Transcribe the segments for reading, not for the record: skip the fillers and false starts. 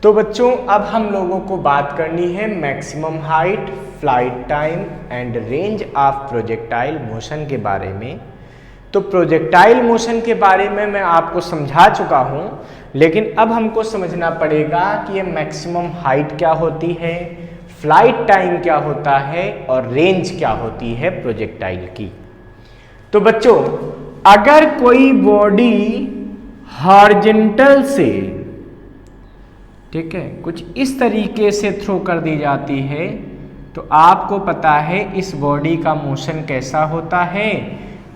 तो बच्चों अब हम लोगों को बात करनी है maximum height, flight time and range of projectile motion के बारे में। तो प्रोजेक्टाइल मोशन के बारे में मैं आपको समझा चुका हूँ, लेकिन अब हमको समझना पड़ेगा कि ये मैक्सिमम हाइट क्या होती है, फ्लाइट टाइम क्या होता है और रेंज क्या होती है प्रोजेक्टाइल की। तो बच्चों अगर कोई बॉडी हॉरिजॉन्टल से, ठीक है, कुछ इस तरीके से थ्रो कर दी जाती है तो आपको पता है इस बॉडी का मोशन कैसा होता है।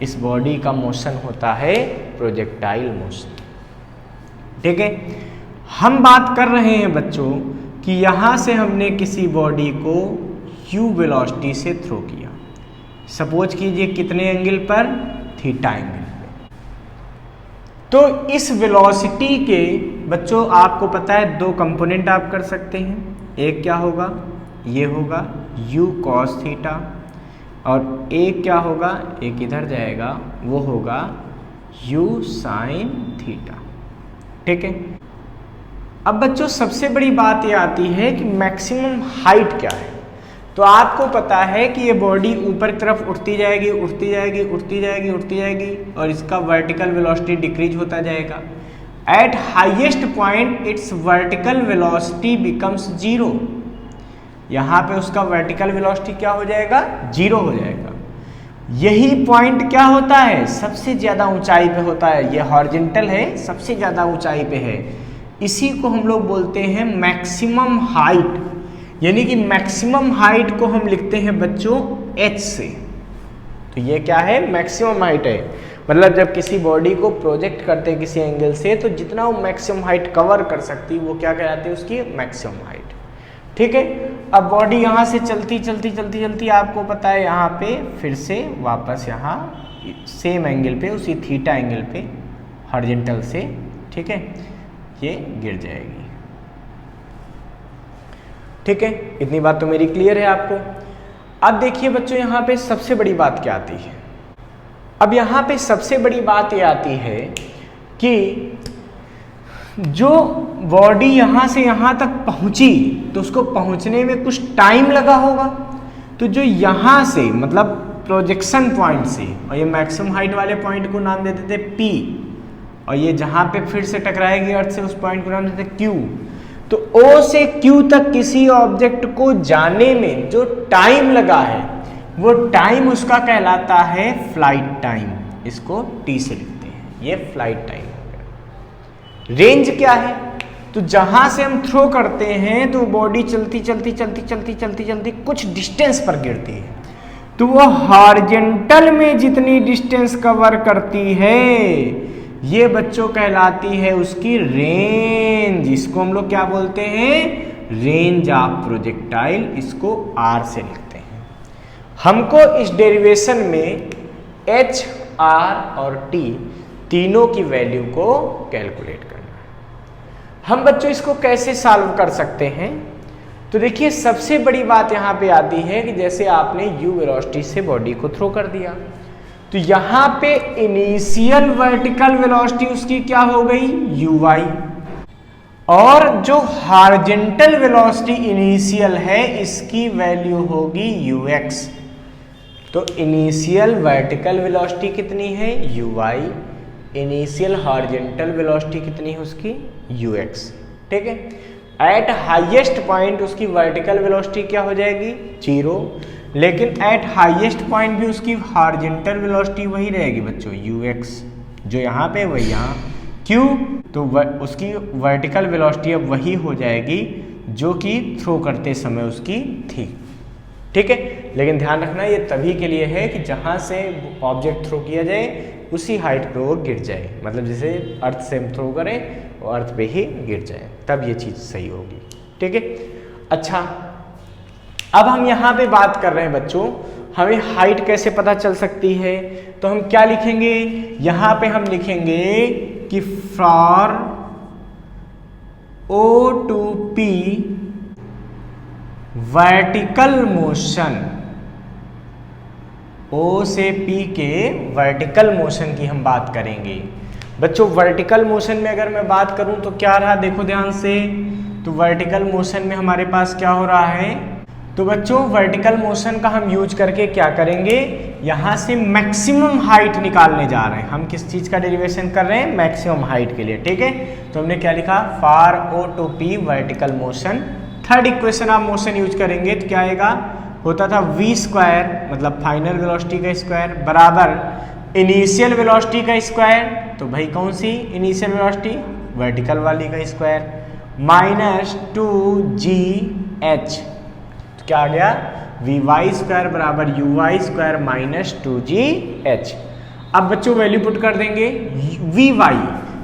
इस बॉडी का मोशन होता है प्रोजेक्टाइल मोशन। ठीक है, हम बात कर रहे हैं बच्चों कि यहाँ से हमने किसी बॉडी को u वेलोसिटी से थ्रो किया। सपोज कीजिए कितने एंगल पर, थीटा एंगल पे। तो इस वेलोसिटी के बच्चों आपको पता है दो कंपोनेंट आप कर सकते हैं। एक क्या होगा, ये होगा u cos थीटा, और एक क्या होगा, एक इधर जाएगा, वो होगा u sin थीटा। ठीक है, अब बच्चों सबसे बड़ी बात ये आती है कि मैक्सिमम हाइट क्या है। तो आपको पता है कि ये बॉडी ऊपर की तरफ उठती जाएगी, उठती जाएगी, उठती जाएगी, उठती जाएगी, और इसका वर्टिकल वेलोसिटी डिक्रीज होता जाएगा। Eight highest point it's vertical velocity becomes zero. यहाँ पे उसका वर्टिकल वेलोसिटी क्या हो जाएगा, जीरो हो जाएगा। यही पॉइंट क्या होता है, सबसे ज़्यादा ऊंचाई पे होता है। ये हॉरिजॉन्टल है, सबसे ज़्यादा ऊंचाई पे है। इसी को हम लोग बोलते हैं मैक्सिमम हाइट। यानी कि मैक्सिमम हाइट को हम लिखते हैं बच्चों h से। तो ये क्या है, मैक्सिमम हाइट है। मतलब जब किसी बॉडी को प्रोजेक्ट करते हैं किसी एंगल से, तो जितना वो मैक्सिमम हाइट कवर कर सकती है वो क्या कहलाती है, उसकी मैक्सिमम हाइट। ठीक है, अब बॉडी यहाँ से चलती चलती चलती चलती आपको पता है यहाँ पे फिर से वापस यहाँ सेम एंगल पे, उसी थीटा एंगल पे हॉरिजॉन्टल से, ठीक है, ये गिर जाएगी। ठीक है, इतनी बात तो मेरी क्लियर है आपको। अब देखिए बच्चों यहाँ पे सबसे बड़ी बात क्या आती है। अब यहाँ पे सबसे बड़ी बात ये आती है कि जो बॉडी यहाँ से यहाँ तक पहुँची तो उसको पहुँचने में कुछ टाइम लगा होगा। तो जो यहाँ से मतलब प्रोजेक्शन पॉइंट से, और ये मैक्सिमम हाइट वाले पॉइंट को नाम देते थे P, और ये जहाँ पे फिर से टकराएगी अर्थ से उस पॉइंट को नाम देते थे Q। तो O से Q तक किसी ऑब्जेक्ट को जाने में जो टाइम लगा है वो टाइम उसका कहलाता है फ्लाइट टाइम। इसको T से लिखते हैं, ये फ्लाइट टाइम हो गया। रेंज क्या है, तो जहां से हम थ्रो करते हैं तो बॉडी चलती चलती चलती चलती चलती चलती कुछ डिस्टेंस पर गिरती है, तो वो हॉरिजॉन्टल में जितनी डिस्टेंस कवर करती है ये बच्चों कहलाती है उसकी रेंज। इसको हम लोग क्या बोलते हैं, रेंज ऑफ प्रोजेक्टाइल। इसको R से लिखते हैं। हमको इस डेरिवेशन में H, R और T तीनों की वैल्यू को कैलकुलेट करना है। हम बच्चों इसको कैसे सॉल्व कर सकते हैं, तो देखिए सबसे बड़ी बात यहाँ पे आती है कि जैसे आपने u वेलोसिटी से बॉडी को थ्रो कर दिया, तो यहाँ पे इनिशियल वर्टिकल वेलोसिटी उसकी क्या हो गई, uy, और जो हॉरिजॉन्टल वेलोसिटी इनिशियल है इसकी वैल्यू होगी ux। तो इनिशियल वर्टिकल वेलोसिटी कितनी है, uy, इनिशियल हॉरिजॉन्टल वेलोसिटी कितनी है उसकी, ux। ठीक है, एट हाईएस्ट पॉइंट उसकी वर्टिकल वेलोसिटी क्या हो जाएगी, जीरो, लेकिन एट हाईएस्ट पॉइंट भी उसकी हॉरिजॉन्टल वेलोसिटी वही रहेगी बच्चों, ux, जो यहाँ पे वही यहाँ q। तो उसकी वर्टिकल वेलोसिटी अब वही हो जाएगी जो कि थ्रो करते समय उसकी थी। ठीक है, लेकिन ध्यान रखना ये तभी के लिए है कि जहाँ से ऑब्जेक्ट थ्रो किया जाए उसी हाइट पे वो गिर जाए। मतलब जैसे अर्थ से हम थ्रो करें वो अर्थ पे ही गिर जाए, तब ये चीज़ सही होगी। ठीक है, अच्छा अब हम यहाँ पे बात कर रहे हैं बच्चों हमें हाइट कैसे पता चल सकती है। तो हम क्या लिखेंगे, यहाँ पे हम लिखेंगे कि for O to P vertical motion, O से P के वर्टिकल मोशन की हम बात करेंगे। बच्चों वर्टिकल मोशन में अगर मैं बात करूं तो क्या रहा, देखो ध्यान से, तो वर्टिकल मोशन में हमारे पास क्या हो रहा है, तो बच्चों वर्टिकल मोशन का हम यूज करके क्या करेंगे, यहाँ से मैक्सिमम हाइट निकालने जा रहे हैं। हम किस चीज़ का डेरिवेशन कर रहे हैं, मैक्सिमम हाइट के लिए, ठीक है। तो हमने क्या लिखा, for O to P vertical motion. Third equation आप मोशन यूज करेंगे तो क्या आएगा, होता था v स्क्वायर मतलब फाइनल वेलोसिटी का स्क्वायर बराबर इनिशियल वेलोसिटी का स्क्वायर, तो भाई कौन सी इनिशियल वेलोसिटी, वर्टिकल वाली का स्क्वायर, माइनस 2gh, तो क्या आ गया vy स्क्वायर बराबर uy स्क्वायर माइनस 2gh। अब बच्चों वैल्यू पुट कर देंगे vy,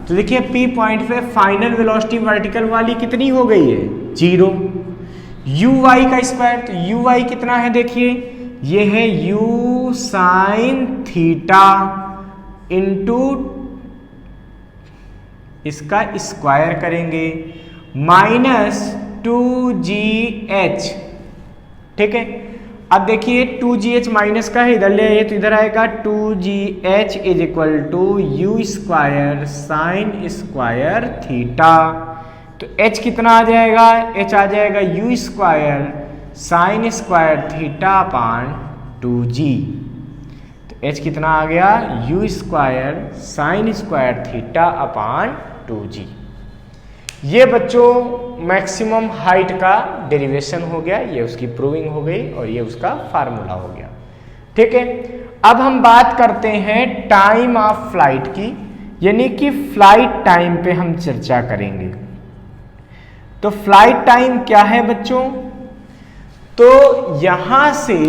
तो देखिए p पॉइंट पे फाइनल वेलोसिटी वर्टिकल वाली कितनी हो गई है, 0। uy का स्क्वायर, तो uy कितना है देखिए, ये है u साइन थीटा इंटू इसका स्क्वायर करेंगे माइनस 2gh, ठीक है। अब देखिए 2gh माइनस का है, इधर ले आइए तो इधर आएगा 2gh is equal to u square sine square theta, तो h कितना आ जाएगा, h आ जाएगा u square sine square theta upon 2g, तो h कितना आ गया, u square sine square theta upon 2g। ये बच्चों मैक्सिमम हाइट का डेरिवेशन हो गया, ये उसकी प्रूविंग हो गई और ये उसका फार्मूला हो गया, ठीक है। अब हम बात करते हैं टाइम ऑफ फ्लाइट की, यानी कि फ्लाइट टाइम पे हम चर्चा करेंगे। तो फ्लाइट टाइम क्या है बच्चों, तो यहां से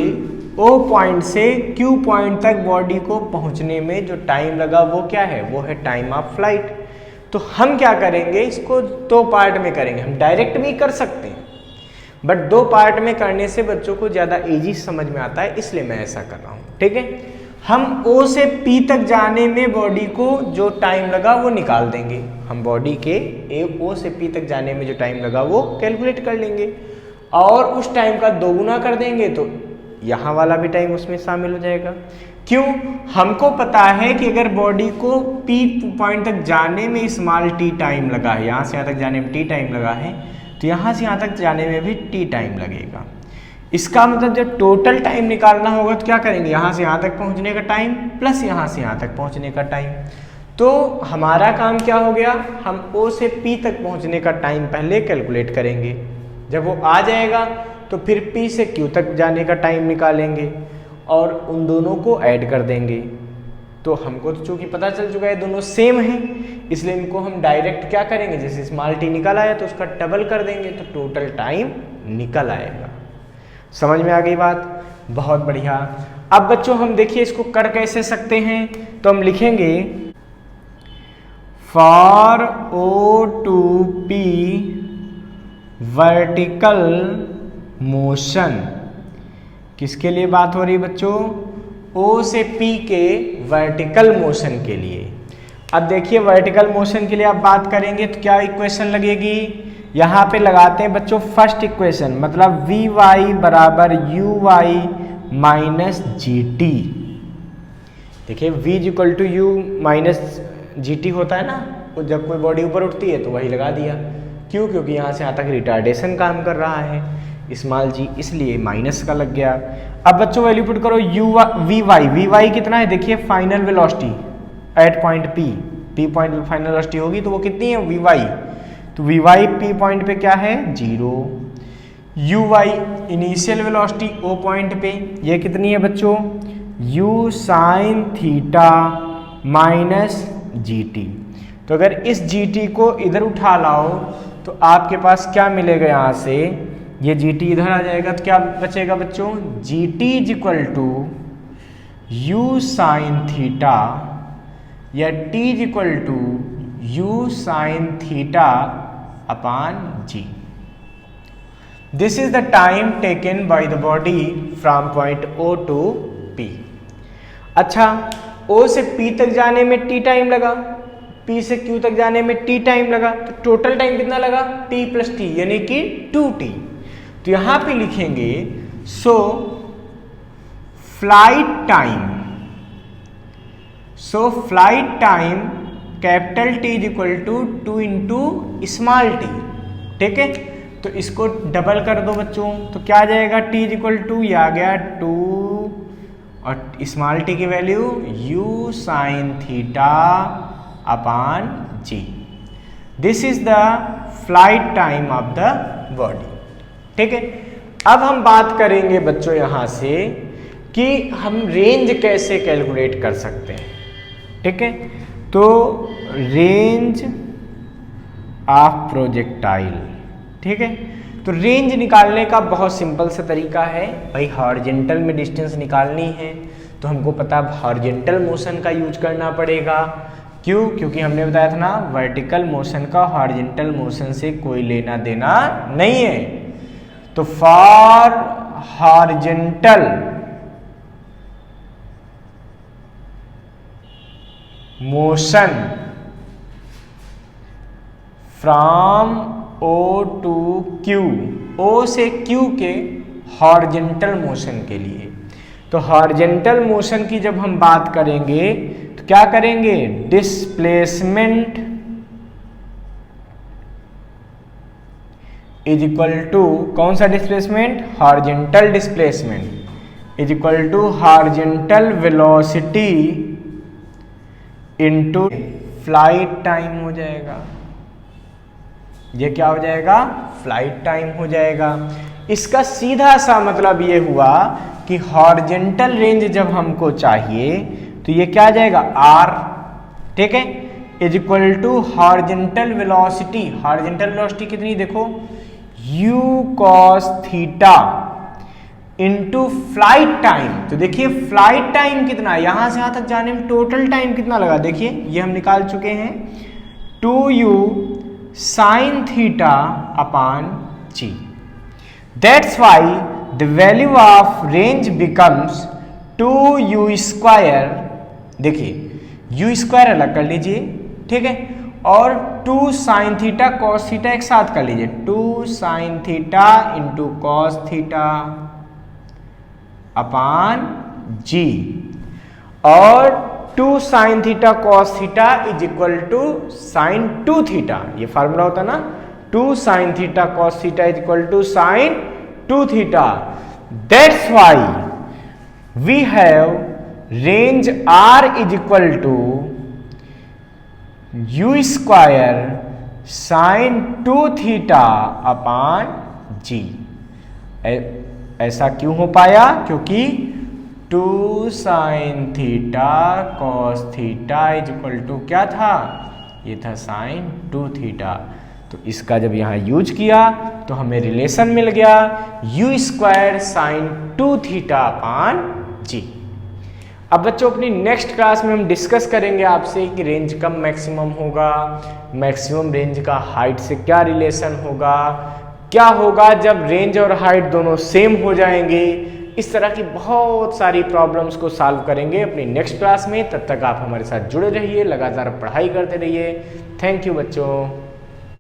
O पॉइंट से Q पॉइंट तक बॉडी को पहुंचने में जो टाइम लगा वो क्या है, वो है टाइम ऑफ फ्लाइट। तो हम क्या करेंगे, इसको दो पार्ट में करेंगे, हम डायरेक्ट भी कर सकते हैं बट दो पार्ट में करने से बच्चों को ज़्यादा इजी समझ में आता है, इसलिए मैं ऐसा कर रहा हूँ, ठीक है। हम O से P तक जाने में बॉडी को जो टाइम लगा वो निकाल देंगे, हम बॉडी के O से P तक जाने में जो टाइम लगा वो कैलकुलेट कर लेंगे और उस टाइम का दोगुना कर देंगे, तो यहाँ वाला भी टाइम उसमें शामिल हो जाएगा। क्यों, हमको पता है कि अगर बॉडी को P पॉइंट तक जाने में स्मॉल t टाइम लगा है, यहाँ से यहाँ तक जाने में t टाइम लगा है, तो यहाँ से यहाँ तक जाने में भी t टाइम लगेगा। इसका मतलब जब टोटल टाइम निकालना होगा तो क्या करेंगे, यहाँ से यहाँ तक पहुँचने का टाइम प्लस यहाँ से यहाँ तक पहुँचने का टाइम। तो हमारा काम क्या हो गया, हम O से P तक पहुँचने का टाइम पहले कैलकुलेट करेंगे, जब वो आ जाएगा तो फिर P से Q तक जाने का टाइम निकालेंगे और उन दोनों को ऐड कर देंगे। तो हमको तो चूंकि पता चल चुका है दोनों सेम हैं, इसलिए इनको हम डायरेक्ट क्या करेंगे, जैसे स्मॉल t निकल आया तो उसका डबल कर देंगे तो टोटल टाइम निकल आएगा। समझ में आ गई बात, बहुत बढ़िया। अब बच्चों हम देखिए इसको कर कैसे सकते हैं, तो हम लिखेंगे for O to P vertical motion, किसके लिए बात हो रही है बच्चों, O से P के वर्टिकल मोशन के लिए। अब देखिए वर्टिकल मोशन के लिए आप बात करेंगे तो क्या इक्वेशन लगेगी, यहाँ पे लगाते हैं बच्चों फर्स्ट इक्वेशन, मतलब Vy बराबर Uy माइनस GT। देखिए V equal to U minus GT होता है ना, तो जब कोई बॉडी ऊपर उठती है तो वही लगा दिया। क्यों, क्योंकि यहाँ से यहाँ तक रिटार्डेशन काम कर रहा है स्मॉल g, इसलिए माइनस का लग गया। अब बच्चों वैल्यू पुट करो Vy कितना है, देखिए final velocity at point P point पे फाइनल वेलोसिटी होगी तो वो कितनी है Vy, तो Vy P पॉइंट पे क्या है 0। Uy initial velocity O point पे ये कितनी है बच्चों, U sine theta minus GT। तो अगर इस GT को इधर उठा लाओ तो आपके पास क्या मिलेगा, यहाँ से ये GT इधर आ जाएगा तो क्या बचेगा बच्चों, GT is equal to U sine theta या T is equal to U sine theta upon G। This is the time taken by the body from point O to P। अच्छा, O से P तक जाने में T time लगा, P से Q तक जाने में T टाइम लगा, तो टोटल टाइम कितना लगा, T प्लस T यानी कि 2T। तो यहां पे लिखेंगे so flight time capital T is equal to 2 into small t, ठीक है। तो इसको डबल कर दो बच्चों, तो क्या आ जाएगा, t इज इक्वल टू, ये आ गया 2 और स्मॉल t की value u sine theta upon g। This is the flight time of the body. ठीक है। अब हम बात करेंगे बच्चों यहां से कि हम रेंज कैसे कैलकुलेट कर सकते हैं। ठीक है। तो रेंज ऑफ प्रोजेक्टाइल, ठीक है। तो रेंज निकालने का बहुत सिंपल सा तरीका है भाई, हॉरिजेंटल में डिस्टेंस निकालनी है तो हमको पता है हॉरिजेंटल मोशन का यूज करना पड़ेगा। क्यों? क्योंकि हमने बताया था ना वर्टिकल मोशन का हॉरिजेंटल मोशन से कोई लेना देना नहीं है। तो for horizontal motion from O to Q, O से Q के हॉरिजेंटल मोशन के लिए, तो हॉरिजेंटल मोशन की जब हम बात करेंगे तो क्या करेंगे, डिस्प्लेसमेंट इज इक्वल टू, कौन सा displacement, horizontal displacement is equal to horizontal velocity into flight time हो जाएगा। ये क्या हो जाएगा, फ्लाइट टाइम हो जाएगा। इसका सीधा सा मतलब ये हुआ कि हॉरिजेंटल रेंज जब हमको चाहिए तो ये क्या आ जाएगा, r, ठीक है, is equal to horizontal velocity. Horizontal velocity कितनी देखो, u cos theta into flight time. तो देखिए फ्लाइट टाइम कितना, यहां से यहां तक जाने में टोटल टाइम कितना लगा, देखिए ये हम निकाल चुके हैं 2u sign theta upon g। That's why the value of range becomes 2u square. देखिए u स्क्वायर अलग कर लीजिए, ठीक है, और 2 साइन थीटा कॉस थीटा एक साथ कर लीजिए, 2 sine theta into cos theta upon g, और 2 sine theta cos theta is equal to sine 2 theta. ये फार्मूला होता ना, 2 sine theta cos theta is equal to sine 2 theta. That's why we have range r is equal to u square sine 2 theta upon g। ऐसा क्यों हो पाया, क्योंकि 2 sine theta cos theta is equal to क्या था, ये था sign 2 theta. तो इसका जब यहाँ यूज किया तो हमें रिलेशन मिल गया u square sine 2 theta upon g। अब बच्चों अपनी नेक्स्ट क्लास में हम डिस्कस करेंगे आपसे कि रेंज कब मैक्सिमम होगा, मैक्सिमम रेंज का हाइट से क्या रिलेशन होगा, क्या होगा जब रेंज और हाइट दोनों सेम हो जाएंगे। इस तरह की बहुत सारी प्रॉब्लम्स को सॉल्व करेंगे अपनी नेक्स्ट क्लास में। तब तक आप हमारे साथ जुड़े रहिए, लगातार पढ़ाई करते रहिए। थैंक यू बच्चों।